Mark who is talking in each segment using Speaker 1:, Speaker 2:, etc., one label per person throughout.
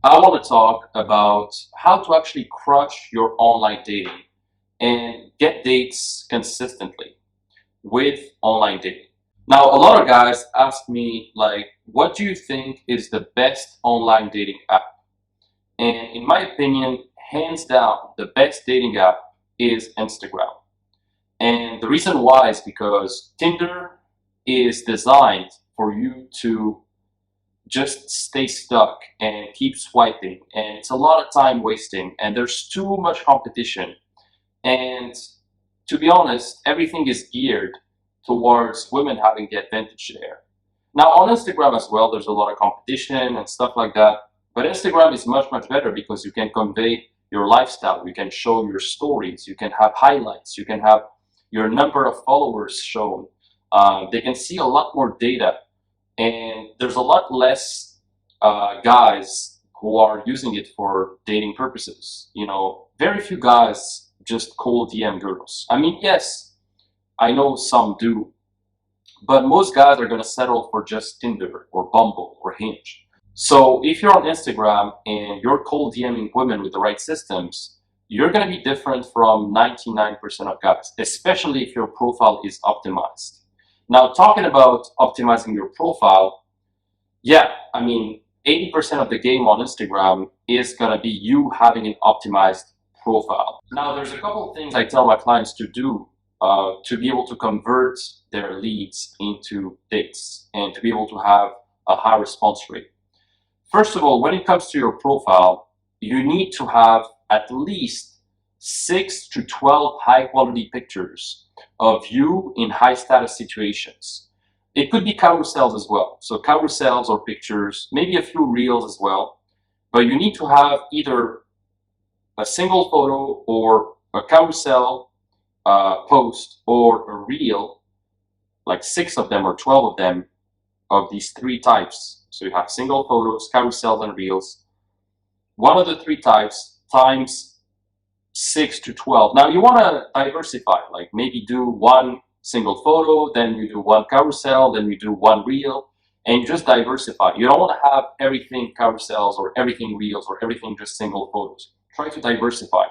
Speaker 1: I want to talk about how to actually crush your online dating and get dates consistently with online dating. Now, a lot of guys ask me, like, what do you think is the best online dating app? And in my opinion, hands down, the best dating app is Instagram. And the reason why is because Tinder is designed for you to just stay stuck and keep swiping, and it's a lot of time wasting, and there's too much competition. And to be honest, everything is geared towards women having the advantage there. Now on Instagram as well, there's a lot of competition and stuff like that, but Instagram is much better because you can convey your lifestyle, you can show your stories, you can have highlights, you can have your number of followers shown. They can see a lot more data, and there's a lot less guys who are using it for dating purposes. You know, very few guys just cold DM girls. I mean, yes, I know some do, but most guys are going to settle for just Tinder or Bumble or Hinge. So if you're on Instagram and you're cold DMing women with the right systems, you're going to be different from 99% of guys, especially if your profile is optimized. Now, talking about optimizing your profile, yeah, I mean, 80% of the game on Instagram is going to be you having an optimized profile. Now, there's a couple of things I tell my clients to do to be able to convert their leads into dates and to be able to have a high response rate. First of all, when it comes to your profile, you need to have at least 6 to 12 high quality pictures of you in high status situations. It could be carousels as well. So carousels or pictures, maybe a few reels as well. But you need to have either a single photo or a carousel post or a reel, like 6 of them or 12 of them of these 3 types. So you have single photos, carousels, and reels. One of the 3 types times 6 to 12. Now you want to diversify, like maybe do one single photo, then you do one carousel, then you do one reel, and you just diversify. You don't want to have everything carousels or everything reels or everything just single photos. Try to diversify.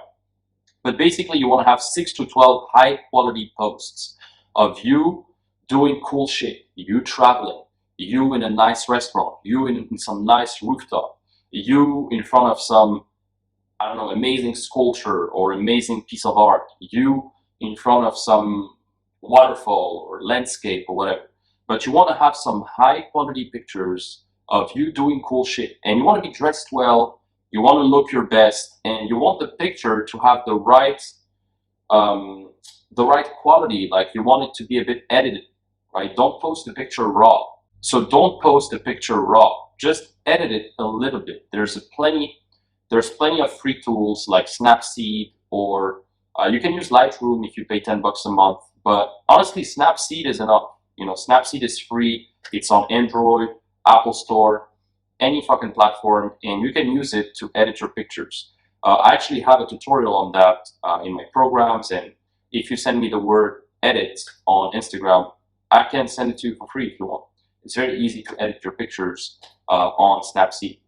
Speaker 1: But basically you want to have 6 to 12 high quality posts of you doing cool shit, you traveling, you in a nice restaurant, you in some nice rooftop, you in front of some, I don't know, amazing sculpture or amazing piece of art, you in front of some waterfall or landscape or whatever. But you want to have some high quality pictures of you doing cool shit, and you want to be dressed well, you want to look your best, and you want the picture to have um, the right quality. Like you want it to be a bit edited, right? Don't post the picture raw. So don't post the picture raw. Just edit it a little bit. There's plenty of free tools like Snapseed, or you can use Lightroom if you pay $10 a month. But honestly, Snapseed is enough. You know, Snapseed is free. It's on Android, Apple Store, any fucking platform, and you can use it to edit your pictures. I actually have a tutorial on that in my programs, and if you send me the word edit on Instagram, I can send it to you for free if you want. It's very easy to edit your pictures on Snapseed.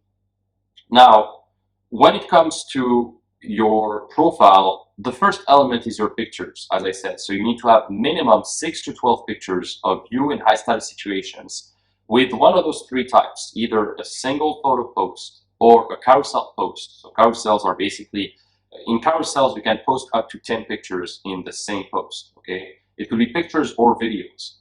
Speaker 1: Now, when it comes to your profile, the first element is your pictures, as I said. So you need to have minimum 6 to 12 pictures of you in high status situations with one of those 3 types, either a single photo post or a carousel post. So carousels are basically, in carousels, you can post up to 10 pictures in the same post, okay? It could be pictures or videos.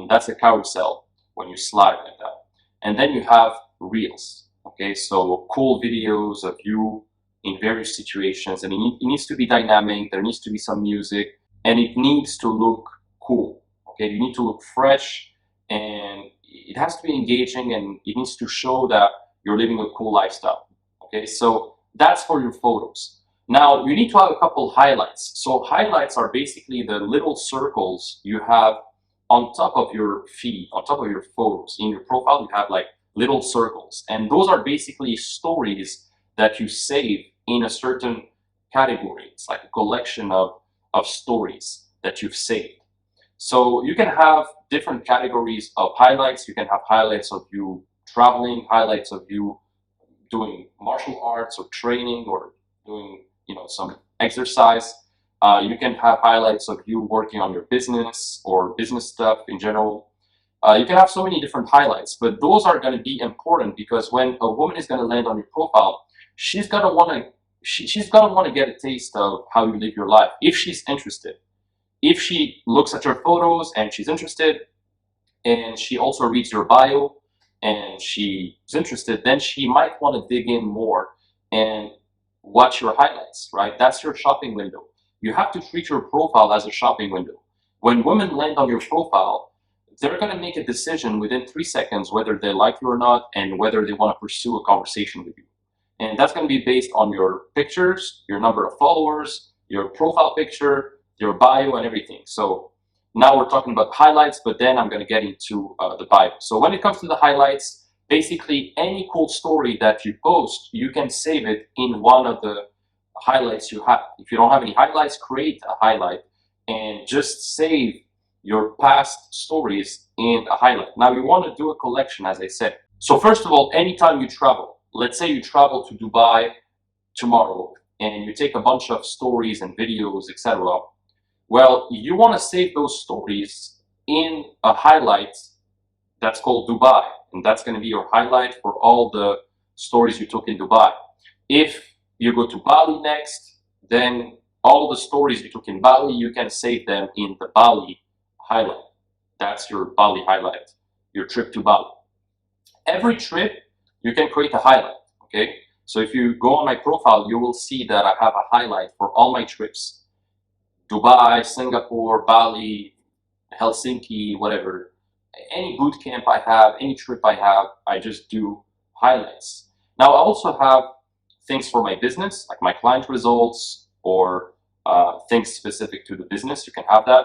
Speaker 1: That's a carousel when you slide like that. And then you have reels. Okay, so cool videos of you in various situations, and it needs to be dynamic, there needs to be some music, and it needs to look cool. Okay, you need to look fresh, and it has to be engaging, and it needs to show that you're living a cool lifestyle. Okay, so that's for your photos. Now, you need to have a couple highlights. So highlights are basically the little circles you have on top of your feed, on top of your photos. In your profile, you have like little circles, and those are basically stories that you save in a certain category. It's like a collection of stories that you've saved. So you can have different categories of highlights. You can have highlights of you traveling, highlights of you doing martial arts or training or doing, some exercise. You can have highlights of you working on your business or business stuff in general. You can have so many different highlights, but those are going to be important because when a woman is going to land on your profile, she's going to want to she's going to want to get a taste of how you live your life if she's interested. If she looks at your photos and she's interested, and she also reads your bio and she's interested, then she might want to dig in more and watch your highlights, right? That's your shopping window. You have to treat your profile as a shopping window. When women land on your profile, they're going to make a decision within 3 seconds whether they like you or not and whether they want to pursue a conversation with you. And that's going to be based on your pictures, your number of followers, your profile picture, your bio, and everything. So now we're talking about highlights, but then I'm going to get into the bio. So when it comes to the highlights, basically any cool story that you post, you can save it in one of the highlights you have. If you don't have any highlights, create a highlight and just save your past stories in a highlight. Now you want to do a collection, as I said. So first of all, anytime you travel, let's say you travel to Dubai tomorrow and you take a bunch of stories and videos, etc. Well, you want to save those stories in a highlight that's called Dubai, and that's going to be your highlight for all the stories you took in Dubai. If you go to Bali next, then all the stories you took in Bali, you can save them in the Bali highlight. That's your Bali highlight, your trip to Bali. Every trip, you can create a highlight, okay? So if you go on my profile, you will see that I have a highlight for all my trips. Dubai, Singapore, Bali, Helsinki, whatever. Any boot camp I have, any trip I have, I just do highlights. Now I also have things for my business, like my client results or things specific to the business. You can have that.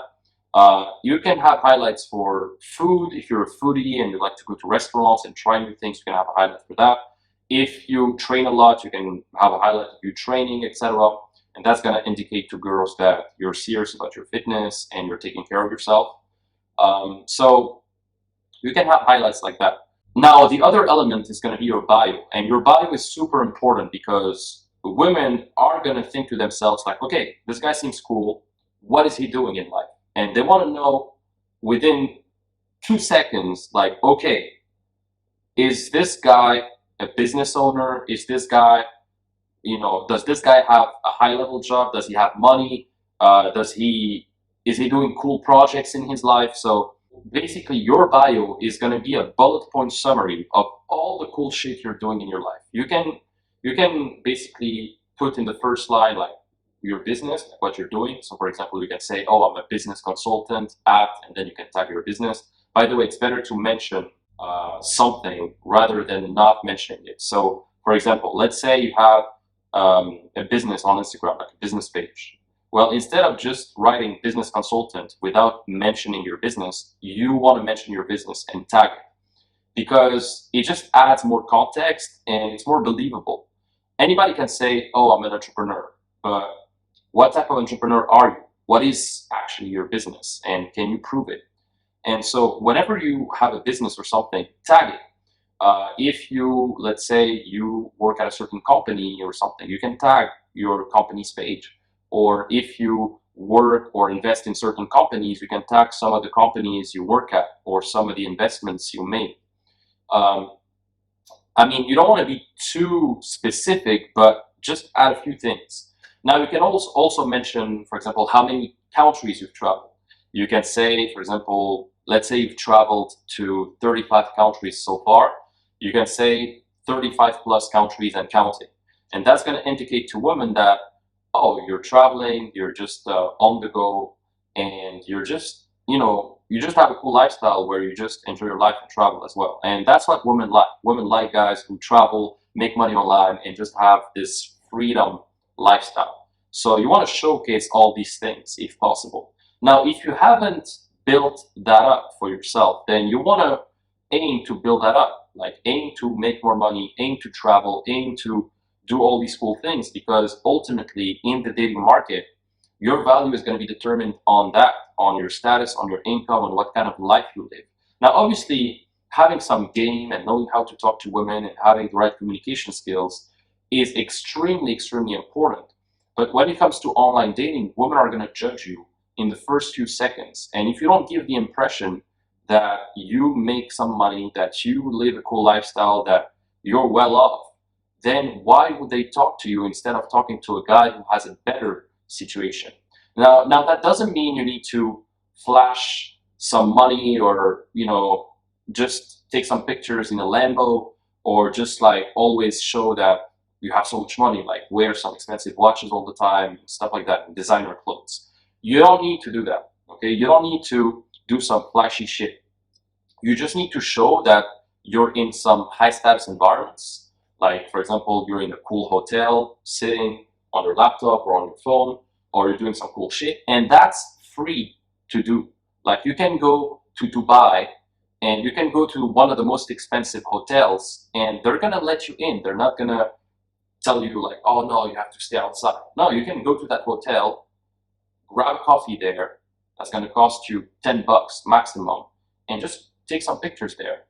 Speaker 1: You can have highlights for food. If you're a foodie and you like to go to restaurants and try new things, you can have a highlight for that. If you train a lot, you can have a highlight of you training, etc. And that's going to indicate to girls that you're serious about your fitness and you're taking care of yourself. So you can have highlights like that. Now, the other element is going to be your bio. And your bio is super important because women are going to think to themselves like, okay, this guy seems cool. What is he doing in life? And they want to know within 2 seconds, like, okay, is this guy a business owner? Is this guy, does this guy have a high level job? Does he have money? Is he doing cool projects in his life? So basically your bio is going to be a bullet point summary of all the cool shit you're doing in your life. You can basically put in the first line like your business, like what you're doing. So for example, you can say, oh, I'm a business consultant at, and then you can tag your business. By the way, it's better to mention something rather than not mentioning it. So for example, let's say you have a business on Instagram, like a business page. Well, instead of just writing business consultant without mentioning your business, you want to mention your business and tag it because it just adds more context and it's more believable. Anybody can say, oh, I'm an entrepreneur, but what type of entrepreneur are you? What is actually your business? And can you prove it? And so whenever you have a business or something, tag it. If you, let's say you work at a certain company or something, you can tag your company's page. Or if you work or invest in certain companies, you can tag some of the companies you work at or some of the investments you made. I mean, you don't want to be too specific, but just add a few things. Now, you can also mention, for example, how many countries you've traveled. You can say, for example, let's say you've traveled to 35 countries so far. You can say 35 plus countries and counting. And that's going to indicate to women that, oh, you're traveling, you're just on the go, and you're just, you just have a cool lifestyle where you just enjoy your life and travel as well. And that's what women like. Women like guys who travel, make money online, and just have this freedom lifestyle. So you want to showcase all these things if possible. Now, if you haven't built that up for yourself, then you want to aim to build that up. Like aim to make more money, aim to travel, aim to do all these cool things, because ultimately in the dating market, your value is going to be determined on that, on your status, on your income, on what kind of life you live. Now, obviously, having some game and knowing how to talk to women and having the right communication skills is extremely, extremely important. But when it comes to online dating, women are going to judge you in the first few seconds. And if you don't give the impression that you make some money, that you live a cool lifestyle, that you're well off, then why would they talk to you instead of talking to a guy who has a better situation? Now that doesn't mean you need to flash some money or, just take some pictures in a Lambo, or just like always show that you have so much money, like wear some expensive watches all the time, stuff like that, and designer clothes. You don't need to do that, okay? You don't need to do some flashy shit. You just need to show that you're in some high status environments. Like, for example, you're in a cool hotel, sitting on your laptop or on your phone, or you're doing some cool shit, and that's free to do. Like, you can go to Dubai and you can go to one of the most expensive hotels and they're gonna let you in. They're not gonna tell you like, oh no, you have to stay outside. No, you can go to that hotel, grab coffee there. That's gonna cost you $10 maximum, and just take some pictures there.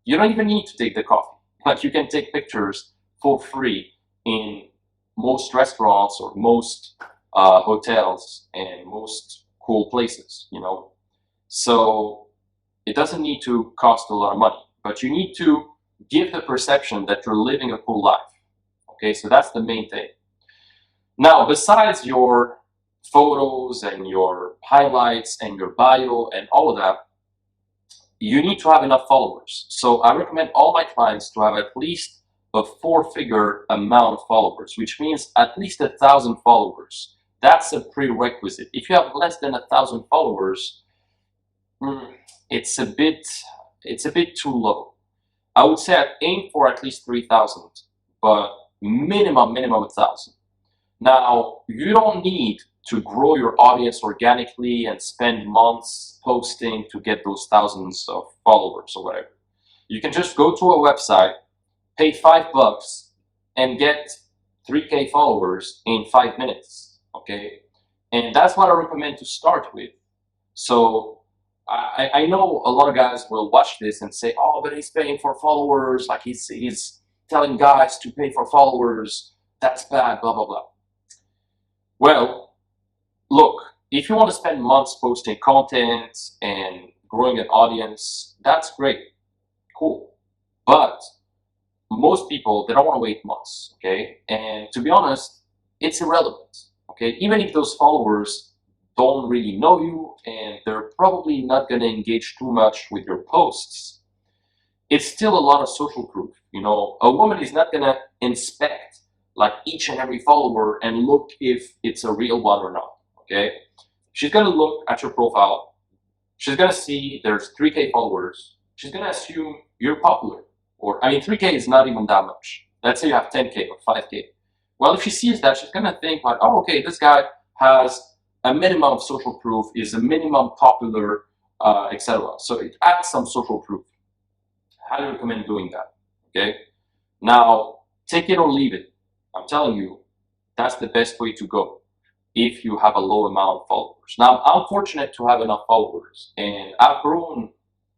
Speaker 1: You don't even need to take the coffee. Like, you can take pictures for free in most restaurants or most hotels and most cool places. So it doesn't need to cost a lot of money, but you need to give the perception that you're living a cool life. Okay, so that's the main thing. Now, besides your photos and your highlights and your bio and all of that, you need to have enough followers. So I recommend all my clients to have at least a 4-figure amount of followers, which means at least 1,000 followers. That's a prerequisite. If you have less than 1,000 followers, it's a bit too low. I would say I'd aim for at least 3,000, but minimum 1,000. Now, you don't need to grow your audience organically and spend months posting to get those thousands of followers or whatever. You can just go to a website, pay $5, and get 3K followers in 5 minutes, okay? And that's what I recommend to start with. So I know a lot of guys will watch this and say, oh, but he's paying for followers, like he's telling guys to pay for followers, that's bad, blah, blah, blah. Well, look, if you want to spend months posting content and growing an audience, that's great, cool. But most people, they don't want to wait months, okay? And to be honest, it's irrelevant, okay? Even if those followers don't really know you and they're probably not going to engage too much with your posts, it's still a lot of social proof. A woman is not going to inspect like each and every follower and look if it's a real one or not, okay? She's going to look at your profile. She's going to see there's 3K followers. She's going to assume you're popular. Or, 3K is not even that much. Let's say you have 10K or 5K. Well, if she sees that, she's going to think like, oh, okay, this guy has a minimum of social proof, is a minimum popular, etc. So it adds some social proof. Highly recommend doing that, okay? Now, take it or leave it. I'm telling you, that's the best way to go if you have a low amount of followers. Now, I'm fortunate to have enough followers, and I've grown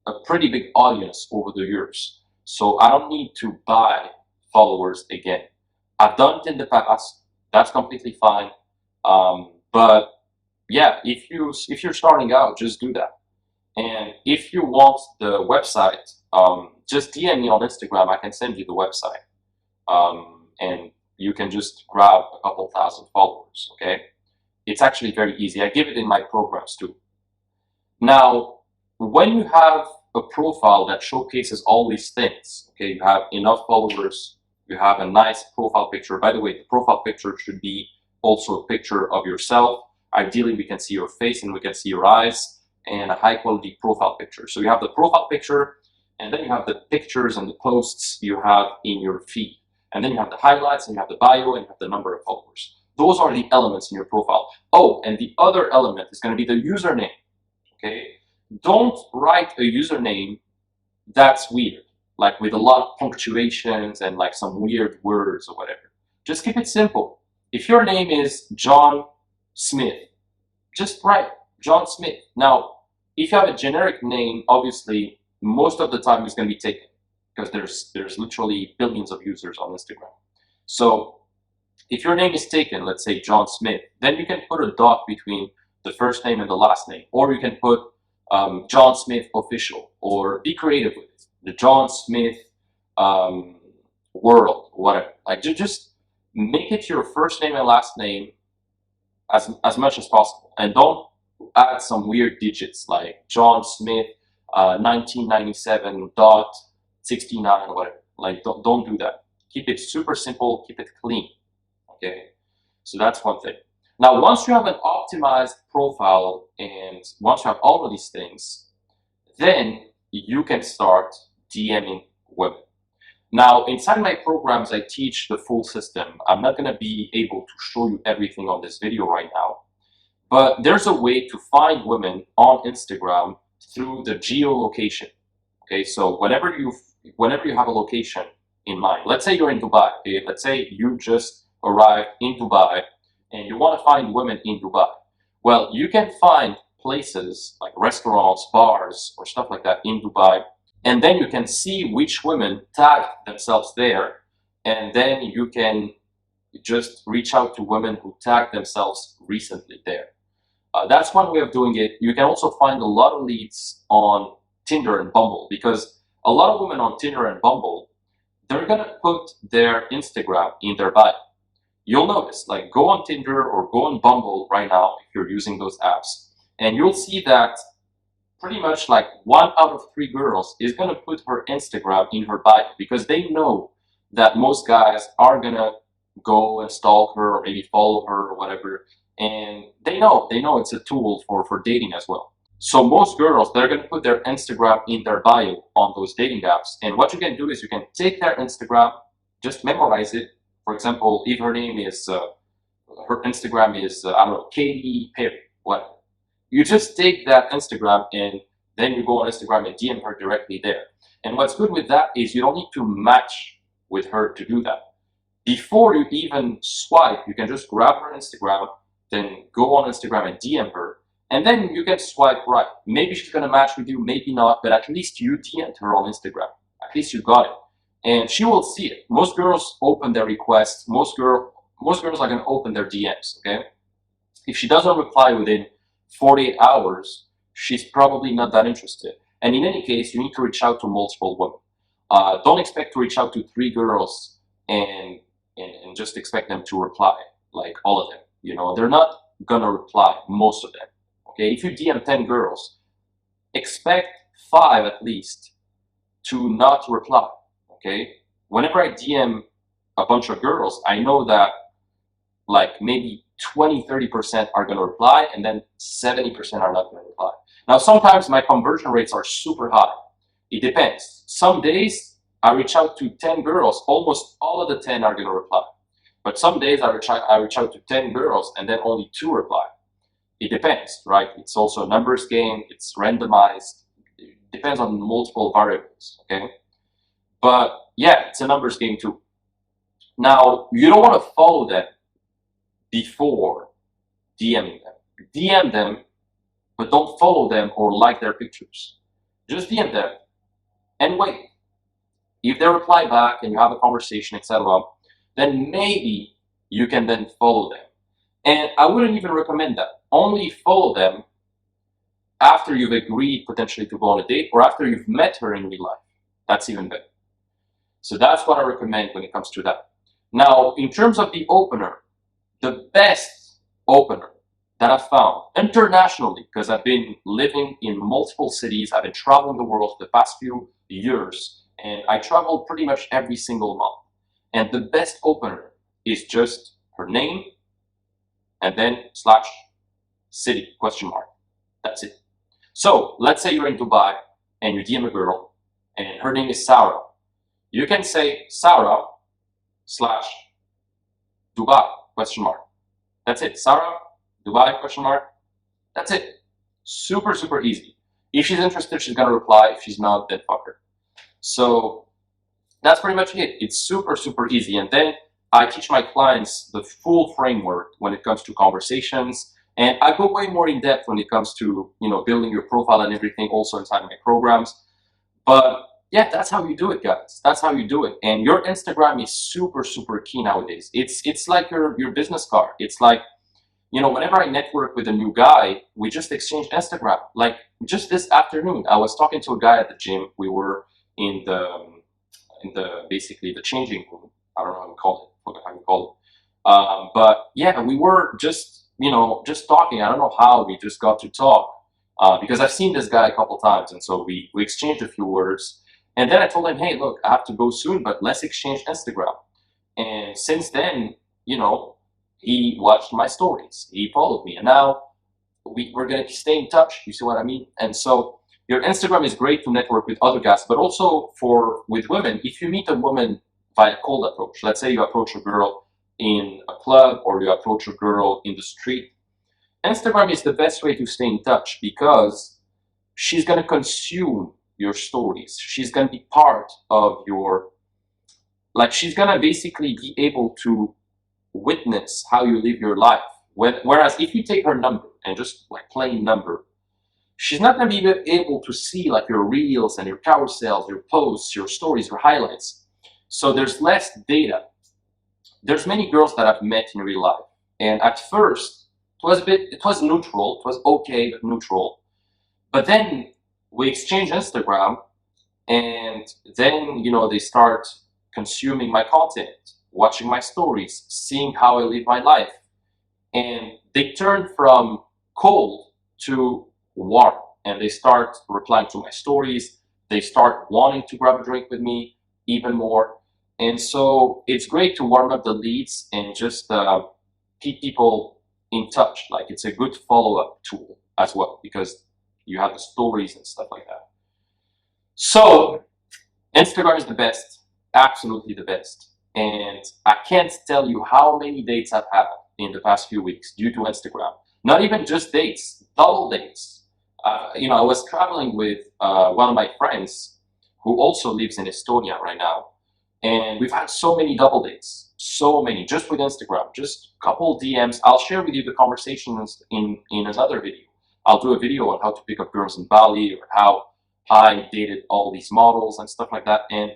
Speaker 1: a pretty big audience over the years. So I don't need to buy followers again. I've done it in the past. That's completely fine. But yeah, if you're starting out, just do that. And if you want the website, just DM me on Instagram. I can send you the website. And you can just grab a couple thousand followers, okay? It's actually very easy. I give it in my programs too. Now, when you have a profile that showcases all these things, okay, you have enough followers, you have a nice profile picture. By the way, the profile picture should be also a picture of yourself. Ideally, we can see your face and we can see your eyes, and a high quality profile picture. So you have the profile picture, and then you have the pictures and the posts you have in your feed. And then you have the highlights, and you have the bio, and you have the number of followers. Those are the elements in your profile. Oh, and the other element is going to be the username, okay? Don't write a username that's weird, like with a lot of punctuations and like some weird words or whatever. Just keep it simple. If your name is John Smith, just write John Smith. Now, if you have a generic name, obviously most of the time it's going to be taken because there's literally billions of users on Instagram. So if your name is taken, let's say John Smith, then you can put a dot between the first name and the last name, or you can put John Smith official, or be creative with it. The John Smith world, whatever. Like just make it your first name and last name as much as possible, and don't add some weird digits like John Smith 1997.69 whatever. Like don't do that. Keep it super simple. Keep it clean. Okay, so that's one thing. Now, once you have an optimized profile and once you have all of these things, then you can start DMing women. Now, inside my programs, I teach the full system. I'm not going to be able to show you everything on this video right now, but there's a way to find women on Instagram through the geolocation. Okay, so whenever you have a location in mind, let's say you're in Dubai. Okay, let's say you just arrived in Dubai and you want to find women in Dubai. Well, you can find places like restaurants, bars, or stuff like that in Dubai, and then you can see which women tag themselves there, and then you can just reach out to women who tagged themselves recently there. That's one way of doing it. You can also find a lot of leads on Tinder and Bumble, because a lot of women on Tinder and Bumble, they're gonna put their Instagram in their bio. You'll notice, like, go on Tinder or go on Bumble right now if you're using those apps, and you'll see that pretty much like 1 out of 3 girls is going to put her Instagram in her bio, because they know that most guys are going to go and stalk her or maybe follow her or whatever, and they know it's a tool for dating as well. So most girls, they're going to put their Instagram in their bio on those dating apps, and what you can do is you can take their Instagram, just memorize it. For example, if her name is, her Instagram is, I don't know, Katy Perry, whatever. You just take that Instagram and then you go on Instagram and DM her directly there. And what's good with that is you don't need to match with her to do that. Before you even swipe, you can just grab her Instagram, then go on Instagram and DM her, and then you can swipe right. Maybe she's going to match with you, maybe not, but at least you DM'd her on Instagram. At least you got it. And she will see it. Most girls open their requests. Most girls are going to open their DMs, okay? If she doesn't reply within 48 hours, she's probably not that interested. And in any case, you need to reach out to multiple women. Don't expect to reach out to 3 girls and just expect them to reply, like all of them. You know, they're not going to reply, most of them, okay? If you DM 10 girls, expect 5 at least to not reply. Okay, whenever I DM a bunch of girls, I know that like maybe 20–30% are going to reply, and then 70% are not going to reply. Now, sometimes my conversion rates are super high. It depends. Some days I reach out to 10 girls, almost all of the 10 are going to reply. But some days I reach out to 10 girls and then only 2 reply. It depends, right? It's also a numbers game. It's randomized. It depends on multiple variables, okay? But yeah, it's a numbers game too. Now, you don't want to follow them before DMing them. DM them, but don't follow them or like their pictures. Just DM them and wait. If they reply back and you have a conversation, etc., then maybe you can then follow them. And I wouldn't even recommend that. Only follow them after you've agreed potentially to go on a date, or after you've met her in real life. That's even better. So that's what I recommend when it comes to that. Now, in terms of the opener, the best opener that I've found internationally, because I've been living in multiple cities, I've been traveling the world for the past few years, and I travel pretty much every single month. And the best opener is just her name and then /city ? That's it. So let's say you're in Dubai and you DM a girl and her name is Sarah. You can say Sarah /Dubai ? That's it. Sarah, Dubai ? That's it. Super, super easy. If she's interested, she's gonna reply. If she's not, then fuck her. So that's pretty much it. It's super, super easy. And then I teach my clients the full framework when it comes to conversations. And I go way more in depth when it comes to, you know, building your profile and everything also inside my programs. But yeah, that's how you do it, guys. That's how you do it. And your Instagram is super, super key nowadays. It's like your business card. It's like, whenever I network with a new guy, we just exchange Instagram. Like just this afternoon, I was talking to a guy at the gym. We were in the basically the changing room. I don't know how to call it. Forgot how you call it. But yeah, we were just talking. I don't know how we just got to talk because I've seen this guy a couple times, and so we exchanged a few words. And then I told him, hey, look, I have to go soon, but let's exchange Instagram. And since then, you know, he watched my stories, he followed me, and now we're gonna stay in touch. You see what I mean? And so your Instagram is great to network with other guys, but also for with women. If you meet a woman via cold approach, let's say you approach a girl in a club or you approach a girl in the street, Instagram is the best way to stay in touch because she's gonna consume your stories. She's gonna be part of your, like, she's gonna basically be able to witness how you live your life. Whereas if you take her number and just like plain number, she's not going to be able to see like your reels and your carousels, your posts, your stories, your highlights. So there's less data. There's many girls that I've met in real life, and at first it was neutral, it was okay but neutral. But then we exchange Instagram, and then they start consuming my content, watching my stories, seeing how I live my life, and they turn from cold to warm, and they start replying to my stories. They start wanting to grab a drink with me even more. And so it's great to warm up the leads and just keep people in touch. Like, it's a good follow-up tool as well because you have the stories and stuff like that. So Instagram is the best, absolutely the best. And I can't tell you how many dates I've had in the past few weeks due to Instagram. Not even just dates, double dates. I was traveling with one of my friends who also lives in Estonia right now. And we've had so many double dates, so many, just with Instagram, just a couple DMs. I'll share with you the conversations in another video. I'll do a video on how to pick up girls in Bali or how I dated all these models and stuff like that. And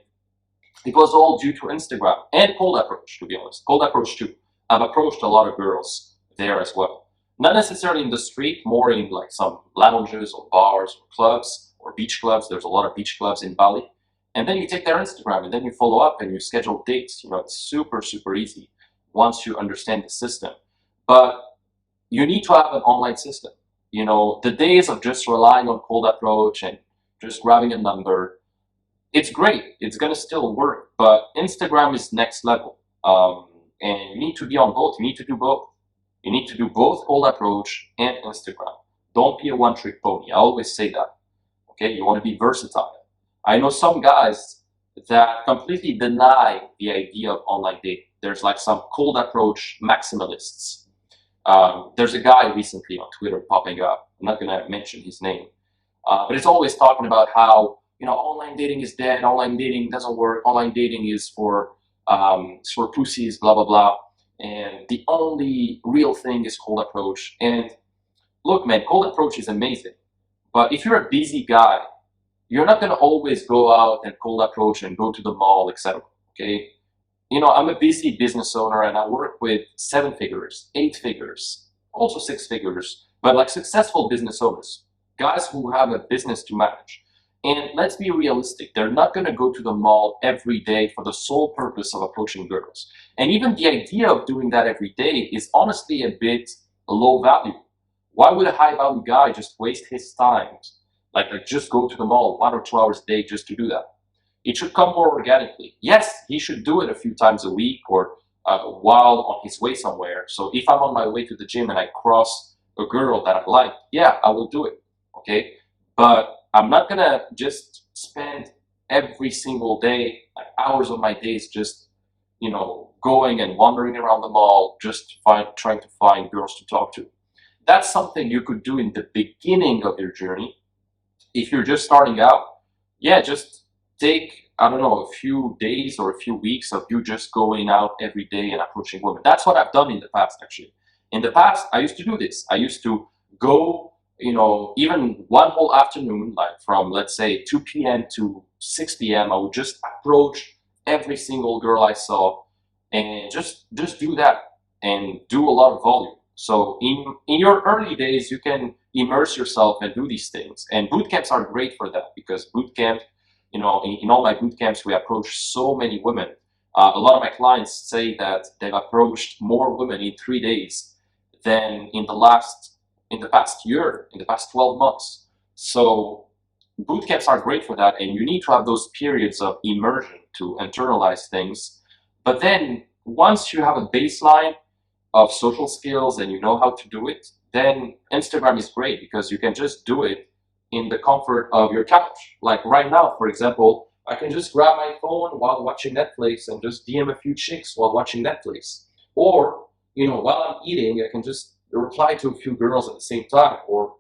Speaker 1: it was all due to Instagram and cold approach, to be honest. Cold approach too. I've approached a lot of girls there as well. Not necessarily in the street, more in like some lounges or bars or clubs or beach clubs. There's a lot of beach clubs in Bali. And then you take their Instagram and then you follow up and you schedule dates. It's super, super easy once you understand the system. But you need to have an online system. The days of just relying on cold approach and just grabbing a number, it's great. It's going to still work. But Instagram is next level. And you need to be on both. You need to do both. You need to do both cold approach and Instagram. Don't be a one-trick pony. I always say that. Okay, you want to be versatile. I know some guys that completely deny the idea of online dating. There's like some cold approach maximalists. There's a guy recently on Twitter popping up. I'm not going to mention his name. But it's always talking about how, online dating is dead. Online dating doesn't work. Online dating is for pussies, blah, blah, blah. And the only real thing is cold approach. And look, man, cold approach is amazing. But if you're a busy guy, you're not going to always go out and cold approach and go to the mall, etc. Okay? I'm a busy business owner and I work with 7 figures, 8 figures, also 6 figures, but like successful business owners, guys who have a business to manage. And let's be realistic, they're not going to go to the mall every day for the sole purpose of approaching girls. And even the idea of doing that every day is honestly a bit low value. Why would a high value guy just waste his time, like just go to the mall 1 or 2 hours a day just to do that? It should come more organically. Yes, he should do it a few times a week or while on his way somewhere. So if I'm on my way to the gym and I cross a girl that I like, yeah, I will do it, okay? But I'm not gonna just spend every single day, like hours of my days just, going and wandering around the mall, just trying to find girls to talk to. That's something you could do in the beginning of your journey. If you're just starting out, yeah, just take, I don't know, a few days or a few weeks of you just going out every day and approaching women. That's what I've done in the past, actually. In the past, I used to do this. I used to go even one whole afternoon, like from, let's say, 2 p.m. to 6 p.m., I would just approach every single girl I saw and just do that and do a lot of volume. So in your early days, you can immerse yourself and do these things. And boot camps are great for that, because boot camp, in all my boot camps, we approach so many women. A lot of my clients say that they've approached more women in 3 days than in the past year, in the past 12 months. So boot camps are great for that, and you need to have those periods of immersion to internalize things. But then once you have a baseline of social skills and you know how to do it, then Instagram is great, because you can just do it in the comfort of your couch. Like right now, for example, I can just grab my phone while watching Netflix and just DM a few chicks while watching Netflix. Or, while I'm eating, I can just reply to a few girls at the same time. Or,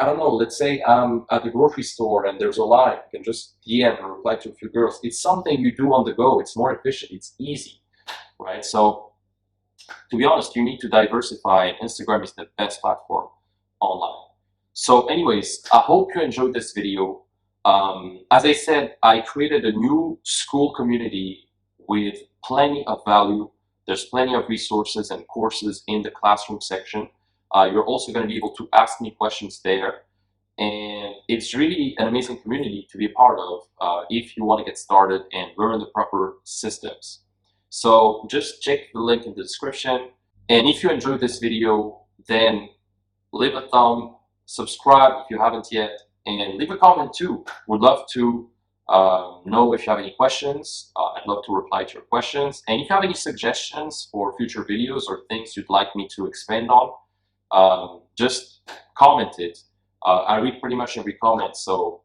Speaker 1: I don't know, let's say I'm at the grocery store and there's a line, I can just DM and reply to a few girls. It's something you do on the go. It's more efficient. It's easy, right? So, to be honest, you need to diversify, and Instagram is the best platform online. So anyways, I hope you enjoyed this video. As I said, I created a new school community with plenty of value. There's plenty of resources and courses in the classroom section. You're also going to be able to ask me questions there. And it's really an amazing community to be a part of if you want to get started and learn the proper systems. So just check the link in the description. And if you enjoyed this video, then leave a thumb, subscribe if you haven't yet, and leave a comment too. Would love to know if you have any questions. I'd love to reply to your questions. And if you have any suggestions for future videos or things you'd like me to expand on, just comment it. I read pretty much every comment, so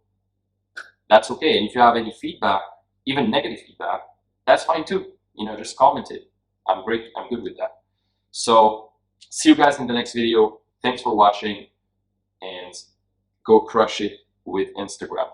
Speaker 1: that's okay. And if you have any feedback, even negative feedback, that's fine too. Just comment it. I'm great. I'm good with that. So see you guys in the next video. Thanks for watching, and go crush it with Instagram.